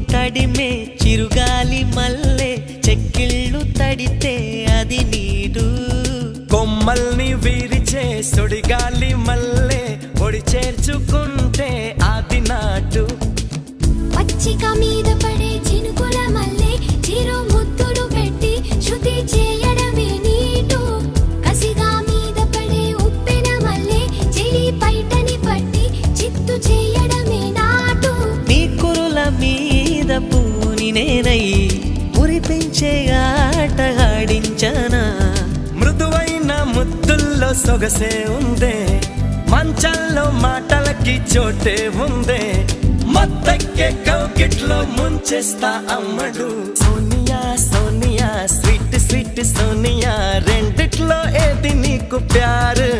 తడిమే చిరుగాలి మల్లె చెక్కిళ్ళు తడితే అది నీడు కొమ్మల్ని విరిచే సుడిగాలి మల్లె ఒడి చేర్చుకుంటే అది నాటు పచ్చిక మీద పడే చినుకుల మల్లె చిరు ముద్దులు పెట్టి శృతి చేయడమే నీటు కసిగా మీద పడే ఉప్పెన మల్లె చెలి పైటని పట్టి చిత్తు చేయడమే నాటు నీ కురుల మీద పూని నేనై మురిపించే ఆట ఆడించనా మృదువైన ముద్దుల్లో సొగసే ఉందే మంచంలో మాటలకి చోటే ఉందే మత్తెక్కే కౌకిట్లో ముంచేస్తా అమ్మడు సోనియా సోనియా స్వీట్ స్వీట్ సోనియా రెండిట్లో ఏది నీకు ప్యారు